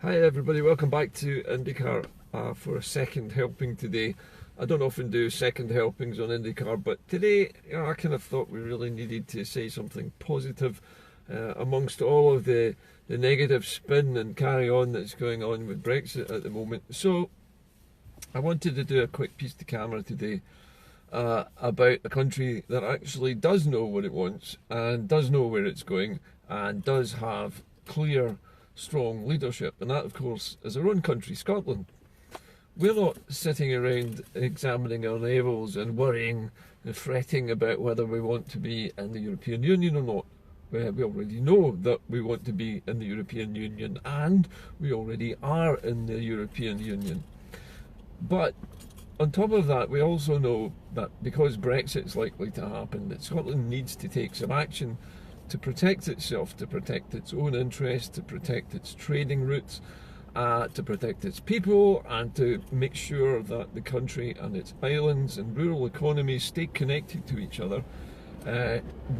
Hi everybody, welcome back to IndyCar for a second helping today. I don't often do second helpings on IndyCar, but today I kind of thought we really needed to say something positive amongst all of the negative spin and carry on that's going on with Brexit at the moment. So I wanted to do a quick piece to camera today about a country that actually does know what it wants and does know where it's going and does have clear, strong leadership, and that of course is our own country, Scotland. We're not sitting around examining our navels and worrying and fretting about whether we want to be in the European Union or not. We already know that we want to be in the European Union, and we already are in the European Union. But on top of that, we also know that because Brexit's likely to happen, that Scotland needs to take some action to protect itself, to protect its own interests, to protect its trading routes, to protect its people, and to make sure that the country and its islands and rural economies stay connected to each other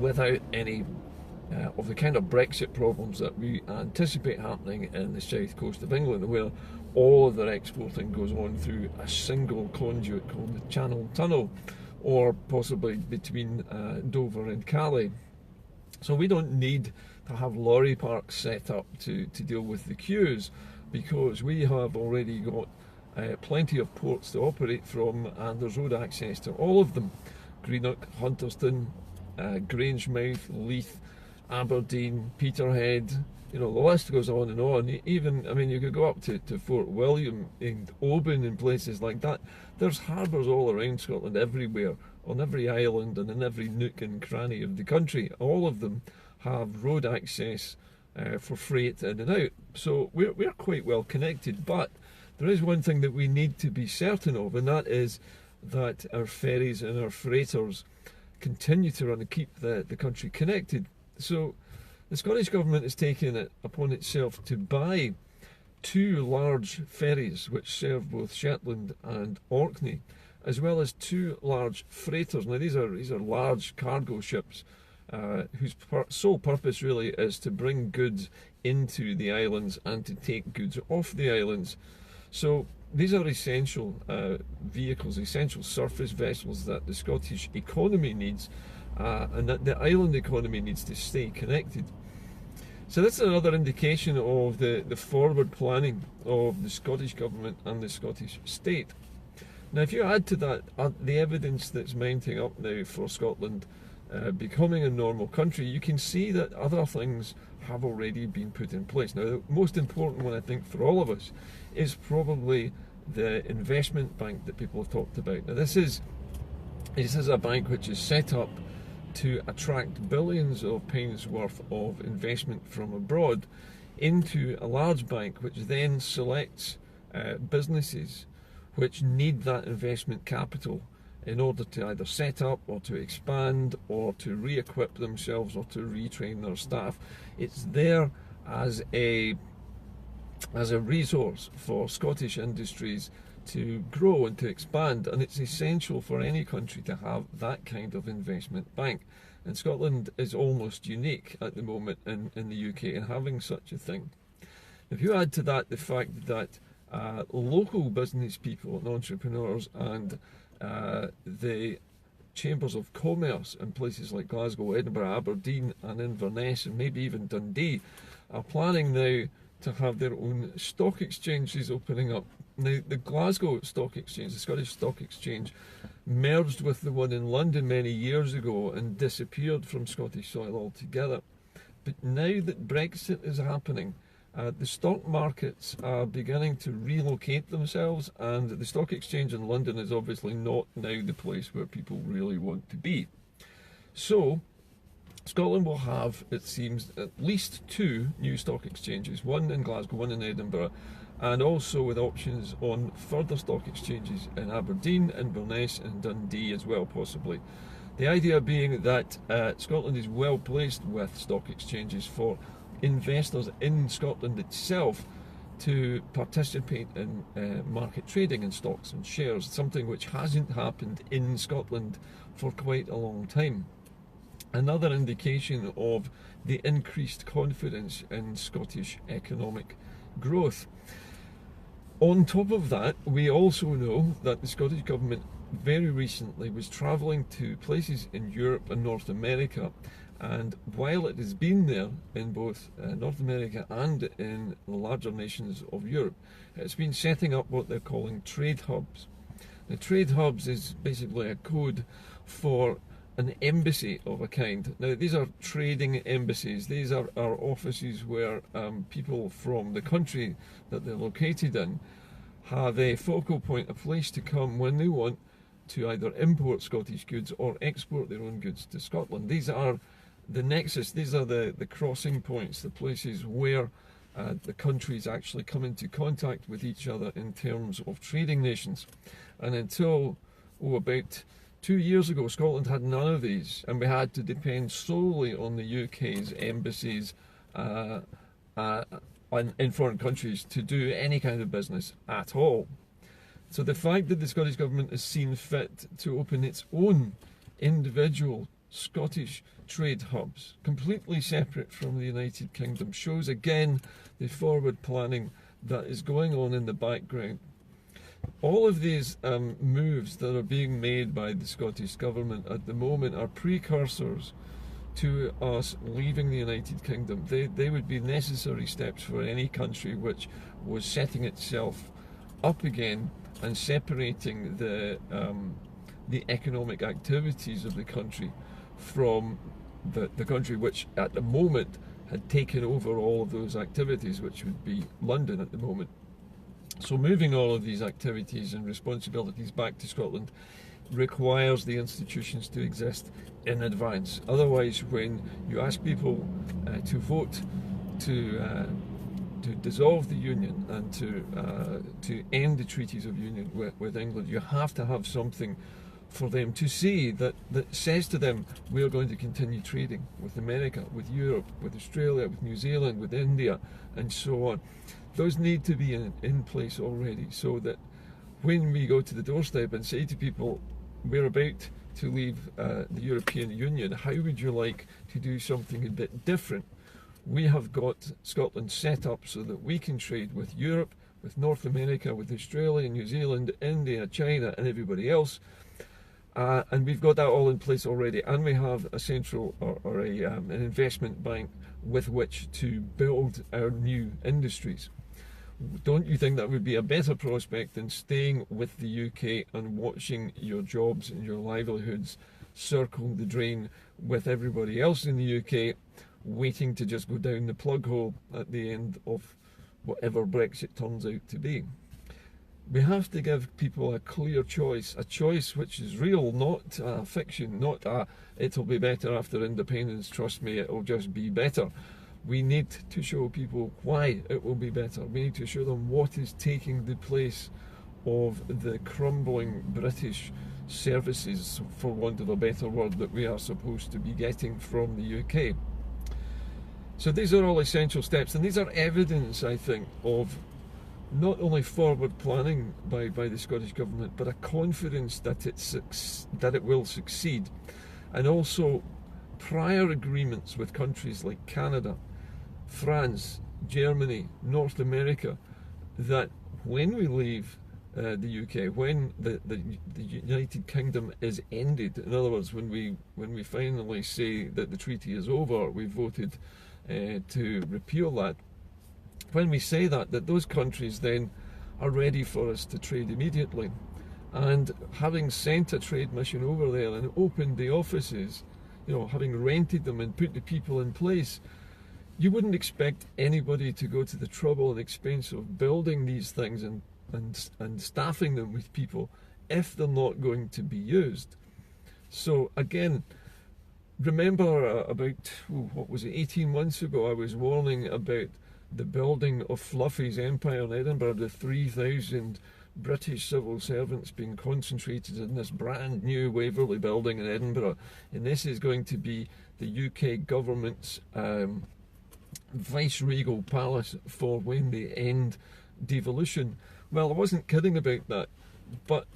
without any of the kind of Brexit problems that we anticipate happening in the south coast of England, where all of their exporting goes on through a single conduit called the Channel Tunnel, or possibly between Dover and Calais. So we don't need to have lorry parks set up to deal with the queues, because we have already got plenty of ports to operate from, and there's road access to all of them. Greenock, Hunterston, Grangemouth, Leith, Aberdeen, Peterhead, you know, the list goes on and on. Even, I mean, you could go up to Fort William and Oban and places like that. There's harbours all around Scotland, everywhere, on every island and in every nook and cranny of the country. All of them have road access for freight in and out. So we're quite well connected, but there is one thing that we need to be certain of, and that is that our ferries and our freighters continue to run and keep the country connected. So the Scottish Government has taken it upon itself to buy two large ferries which serve both Shetland and Orkney, as well as two large freighters. Now these are large cargo ships whose sole purpose really is to bring goods into the islands and to take goods off the islands. So these are essential vehicles, essential surface vessels that the Scottish economy needs, and that the island economy needs to stay connected. So this is another indication of the forward planning of the Scottish Government and the Scottish State. Now if you add to that the evidence that's mounting up now for Scotland becoming a normal country, you can see that other things have already been put in place. Now the most important one, I think, for all of us is probably the investment bank that people have talked about. Now this is a bank which is set up to attract billions of pounds worth of investment from abroad into a large bank, which then selects businesses which need that investment capital in order to either set up or to expand or to re-equip themselves or to retrain their staff. It's there as a resource for Scottish industries to grow and to expand, and it's essential for any country to have that kind of investment bank. And Scotland is almost unique at the moment in the UK in having such a thing. If you add to that the fact that local business people and entrepreneurs and the chambers of commerce in places like Glasgow, Edinburgh, Aberdeen and Inverness and maybe even Dundee are planning now to have their own stock exchanges opening up. Now the Glasgow Stock Exchange, the Scottish Stock Exchange, merged with the one in London many years ago and disappeared from Scottish soil altogether. But now that Brexit is happening, the stock markets are beginning to relocate themselves, and the stock exchange in London is obviously not now the place where people really want to be. So Scotland will have, it seems, at least two new stock exchanges, one in Glasgow, one in Edinburgh, and also with options on further stock exchanges in Aberdeen, Inverness and Dundee as well, possibly. The idea being that Scotland is well placed with stock exchanges for investors in Scotland itself to participate in market trading in stocks and shares, something which hasn't happened in Scotland for quite a long time. another indication of the increased confidence in Scottish economic growth. On top of that, we also know that the Scottish Government very recently was travelling to places in Europe and North America, and while it has been there in both North America and in the larger nations of Europe, it's been setting up what they're calling trade hubs. The trade hubs is basically a code for an embassy of a kind. Now, these are trading embassies. These are offices where people from the country that they're located in have a focal point, a place to come when they want to either import Scottish goods or export their own goods to Scotland. These are the nexus, these are the crossing points, the places where the countries actually come into contact with each other in terms of trading nations. And until about 2 years ago, Scotland had none of these, and we had to depend solely on the UK's embassies in foreign countries to do any kind of business at all. So the fact that the Scottish Government has seen fit to open its own individual Scottish trade hubs, completely separate from the United Kingdom, shows again the forward planning that is going on in the background. All of these moves that are being made by the Scottish Government at the moment are precursors to us leaving the United Kingdom. They would be necessary steps for any country which was setting itself up again and separating the economic activities of the country from the country which at the moment had taken over all of those activities, which would be London at the moment. So moving all of these activities and responsibilities back to Scotland requires the institutions to exist in advance. Otherwise, when you ask people to vote to dissolve the union and to end the treaties of union with England, you have to have something for them to see that says to them, we are going to continue trading with America, with Europe, with Australia, with New Zealand, with India, and so on. Those need to be in place already, so that when we go to the doorstep and say to people, we're about to leave the European Union, how would you like to do something a bit different? We have got Scotland set up so that we can trade with Europe, with North America, with Australia, New Zealand, India, China, and everybody else. And we've got that all in place already, and we have a central or an investment bank with which to build our new industries. Don't you think that would be a better prospect than staying with the UK and watching your jobs and your livelihoods circle the drain with everybody else in the UK, waiting to just go down the plug hole at the end of whatever Brexit turns out to be? We have to give people a clear choice, a choice which is real, not fiction, not it'll be better after independence, trust me, it'll just be better. We need to show people why it will be better. We need to show them what is taking the place of the crumbling British services, for want of a better word, that we are supposed to be getting from the UK. So these are all essential steps, and these are evidence, I think, of not only forward planning by the Scottish Government, but a confidence that it will succeed, and also prior agreements with countries like Canada, France, Germany, North America, that when we leave the UK, when the United Kingdom is ended, in other words, when we finally say that the treaty is over, we voted to repeal that. When we say that those countries then are ready for us to trade immediately. And having sent a trade mission over there and opened the offices, having rented them and put the people in place, you wouldn't expect anybody to go to the trouble and expense of building these things and staffing them with people if they're not going to be used. So again, remember about, 18 months ago, I was warning about the building of Fluffy's empire in Edinburgh, the 3,000 British civil servants being concentrated in this brand new Waverley building in Edinburgh. And this is going to be the UK government's vice-regal palace for when they end devolution. Well, I wasn't kidding about that, but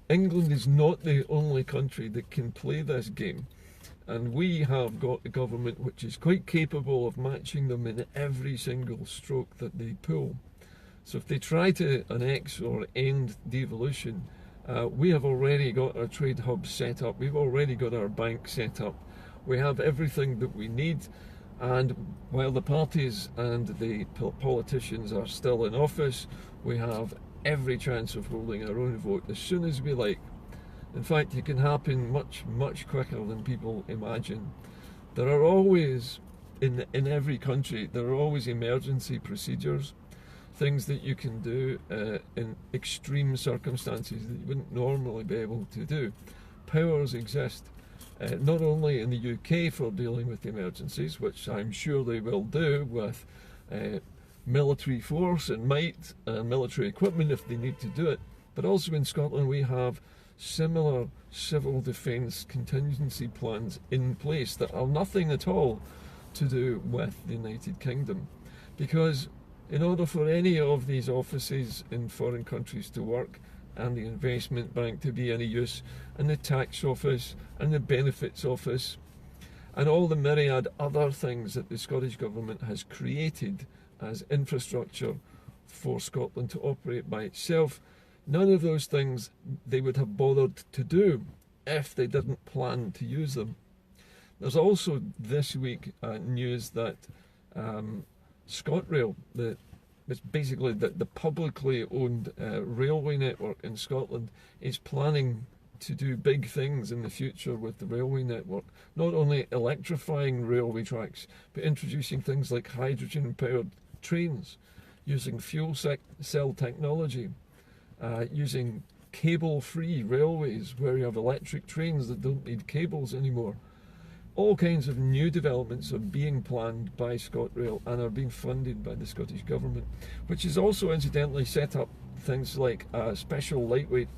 England is not the only country that can play this game. And we have got a government which is quite capable of matching them in every single stroke that they pull. So if they try to annex or end devolution, we have already got our trade hubs set up, we've already got our bank set up, we have everything that we need. And while the parties and the politicians are still in office, we have every chance of holding our own vote as soon as we like. In fact, it can happen much, much quicker than people imagine. There are always, in every country, there are always emergency procedures, things that you can do in extreme circumstances that you wouldn't normally be able to do. Powers exist, not only in the UK for dealing with emergencies, which I'm sure they will do with military force and might and military equipment if they need to do it, but also in Scotland we have similar civil defence contingency plans in place that are nothing at all to do with the United Kingdom. Because in order for any of these offices in foreign countries to work, and the investment bank to be any use, and the tax office, and the benefits office, and all the myriad other things that the Scottish Government has created as infrastructure for Scotland to operate by itself, none of those things they would have bothered to do if they didn't plan to use them. There's also this week news that ScotRail, it's basically the publicly owned railway network in Scotland, is planning to do big things in the future with the railway network. Not only electrifying railway tracks, but introducing things like hydrogen-powered trains, using fuel cell technology, using cable-free railways where you have electric trains that don't need cables anymore. All kinds of new developments are being planned by ScotRail and are being funded by the Scottish Government, which has also incidentally set up things like a special lightweight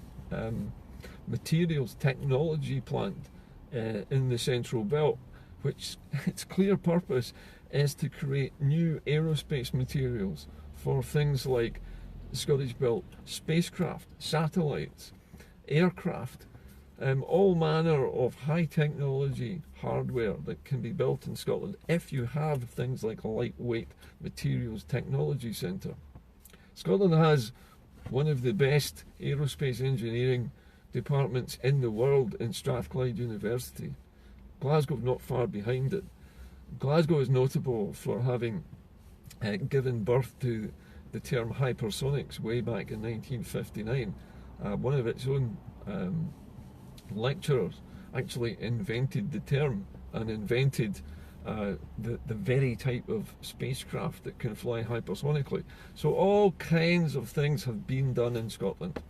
materials technology plant in the Central Belt, which its clear purpose is to create new aerospace materials for things like Scottish-built spacecraft, satellites, aircraft, all manner of high technology hardware that can be built in Scotland if you have things like a lightweight materials technology centre. Scotland has one of the best aerospace engineering departments in the world in Strathclyde University. Glasgow not far behind it. Glasgow is notable for having given birth to the term hypersonics way back in 1959. One of its own lecturers actually invented the term and invented the very type of spacecraft that can fly hypersonically. So all kinds of things have been done in Scotland,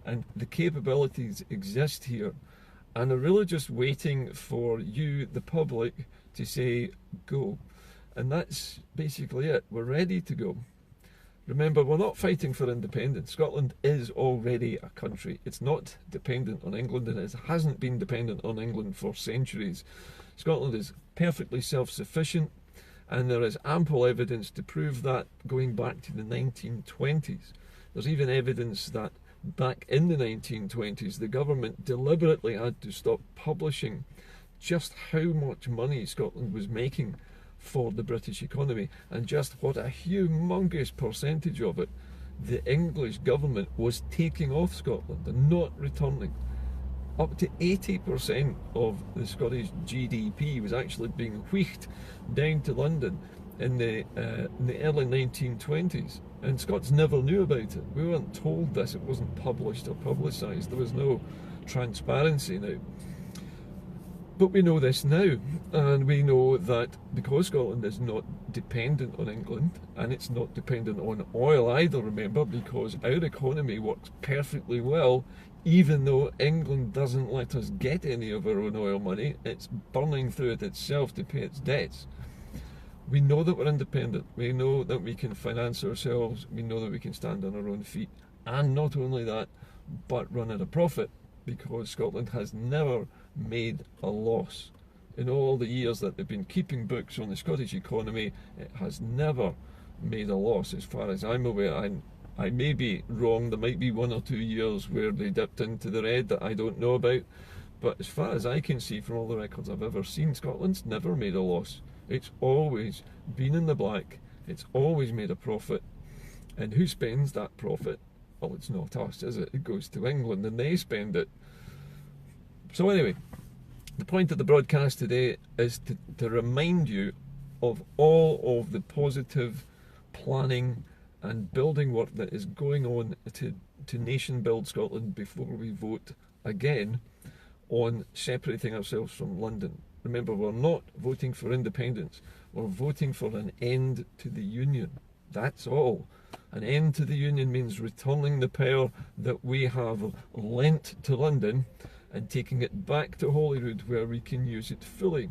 and the capabilities exist here, and they're really just waiting for you, the public, to say go. And that's basically it. We're ready to go. Remember, we're not fighting for independence. Scotland is already a country. It's not dependent on England, and it hasn't been dependent on England for centuries. Scotland is perfectly self-sufficient, and there is ample evidence to prove that going back to the 1920s. There's even evidence that back in the 1920s, the government deliberately had to stop publishing just how much money Scotland was making for the British economy, and just what a humongous percentage of it the English government was taking off Scotland and not returning. Up to 80% of the Scottish GDP was actually being wheeled down to London in the early 1920s, and Scots never knew about it. We weren't told this, it wasn't published or publicised, there was no transparency now. But we know this now, and we know that because Scotland is not dependent on England, and it's not dependent on oil either, remember, because our economy works perfectly well, even though England doesn't let us get any of our own oil money, it's burning through it itself to pay its debts. We know that we're independent, we know that we can finance ourselves, we know that we can stand on our own feet, and not only that, but run at a profit, because Scotland has never made a loss. In all the years that they've been keeping books on the Scottish economy, it has never made a loss as far as I'm aware. I may be wrong, there might be 1 or 2 years where they dipped into the red that I don't know about, But as far as I can see from all the records I've ever seen, Scotland's never made a loss. It's always been in the black. It's always made a profit. And who spends that profit? Well, it's not us, is it? It goes to England and they spend it. So anyway, the point of the broadcast today is to remind you of all of the positive planning and building work that is going on to nation build Scotland before we vote again on separating ourselves from London. Remember, we're not voting for independence. We're voting for an end to the Union. That's all. An end to the Union means returning the power that we have lent to London and taking it back to Holyrood where we can use it fully.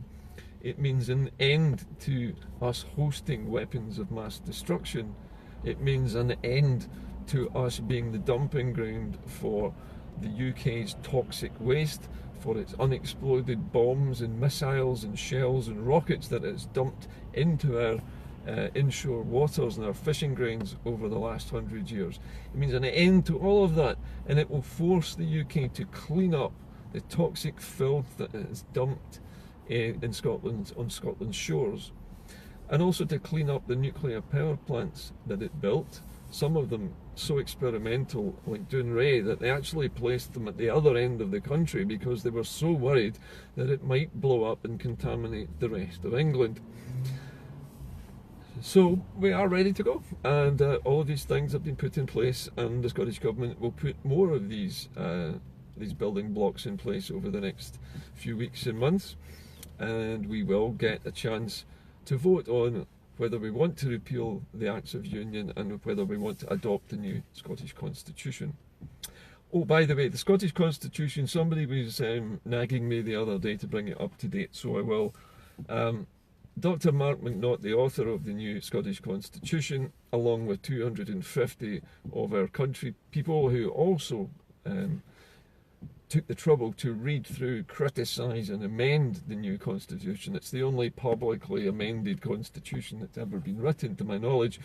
It means an end to us hosting weapons of mass destruction. It means an end to us being the dumping ground for the UK's toxic waste, for its unexploded bombs and missiles and shells and rockets that it's dumped into our inshore waters and our fishing grounds over the last 100 years. It means an end to all of that, and it will force the UK to clean up the toxic filth that is dumped in Scotland, on Scotland's shores, and also to clean up the nuclear power plants that it built, some of them so experimental, like Dounreay, that they actually placed them at the other end of the country because they were so worried that it might blow up and contaminate the rest of England. So we are ready to go, and all of these things have been put in place, and the Scottish Government will put more of these building blocks in place over the next few weeks and months, and we will get a chance to vote on whether we want to repeal the Acts of Union and whether we want to adopt the new Scottish Constitution. Oh, by the way, the Scottish Constitution, somebody was nagging me the other day to bring it up to date, so I will. Dr. Mark McNaught, the author of the new Scottish Constitution, along with 250 of our country people who also took the trouble to read through, criticise and amend the new constitution. It's the only publicly amended constitution that's ever been written, to my knowledge.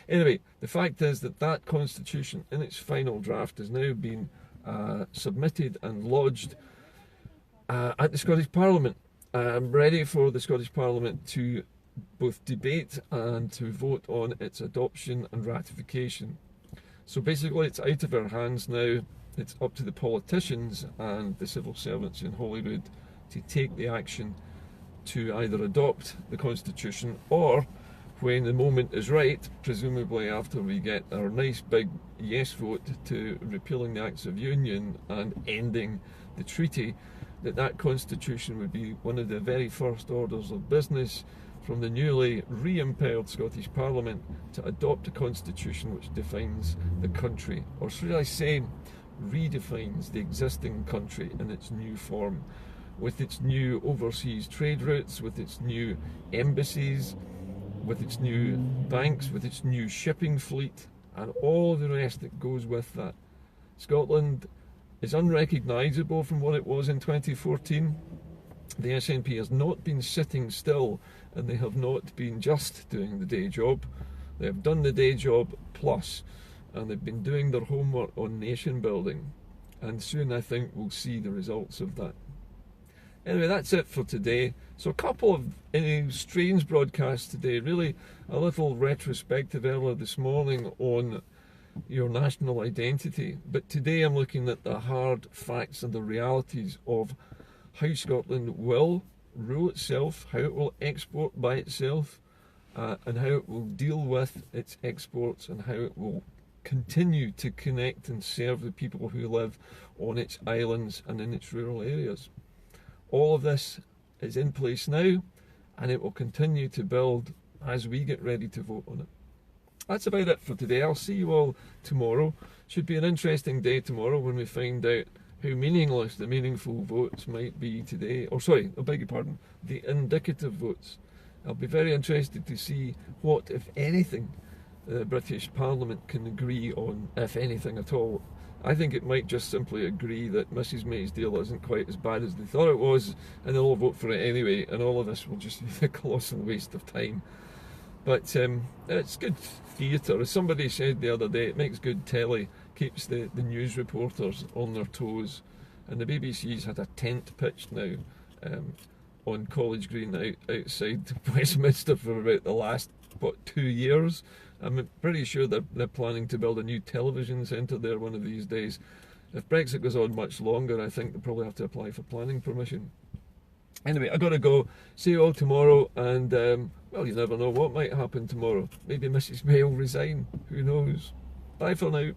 Anyway, the fact is that that constitution in its final draft has now been submitted and lodged at the Scottish Parliament. I'm ready for the Scottish Parliament to both debate and to vote on its adoption and ratification. So basically it's out of our hands now. It's up to the politicians and the civil servants in Holyrood to take the action to either adopt the Constitution or, when the moment is right, presumably after we get our nice big yes vote to repealing the Acts of Union and ending the treaty, that Constitution would be one of the very first orders of business from the newly re-empowered Scottish Parliament to adopt a Constitution which defines the country, or should I say redefines the existing country in its new form, with its new overseas trade routes, with its new embassies, with its new banks, with its new shipping fleet, and all the rest that goes with that. Scotland is unrecognisable from what it was in 2014. The SNP has not been sitting still, and they have not been just doing the day job. They have done the day job plus, and they've been doing their homework on nation building, and soon I think we'll see the results of that. Anyway, that's it for today. So a couple of strange broadcasts today, really a little retrospective earlier this morning on your national identity, but today I'm looking at the hard facts and the realities of how Scotland will rule itself, how it will export by itself, and how it will deal with its exports, and how it will continue to connect and serve the people who live on its islands and in its rural areas. All of this is in place now, and it will continue to build as we get ready to vote on it. That's about it for today. I'll see you all tomorrow. Should be an interesting day tomorrow when we find out how meaningless the meaningful votes might be today. Or sorry, I beg your pardon, the indicative votes. I'll be very interested to see what, if anything, the British Parliament can agree on, if anything at all. I think it might just simply agree that Mrs May's deal isn't quite as bad as they thought it was, and they'll all vote for it anyway, and all of this will just be a colossal waste of time. But it's good theatre. As somebody said the other day, it makes good telly, keeps the news reporters on their toes, and the BBC's had a tent pitched now on College Green outside Westminster for about the last, 2 years. I'm pretty sure they're planning to build a new television centre there one of these days. If Brexit goes on much longer, I think they'll probably have to apply for planning permission. Anyway, I gotta go. See you all tomorrow, and well, you never know what might happen tomorrow. Maybe Mrs May will resign. Who knows? Bye for now.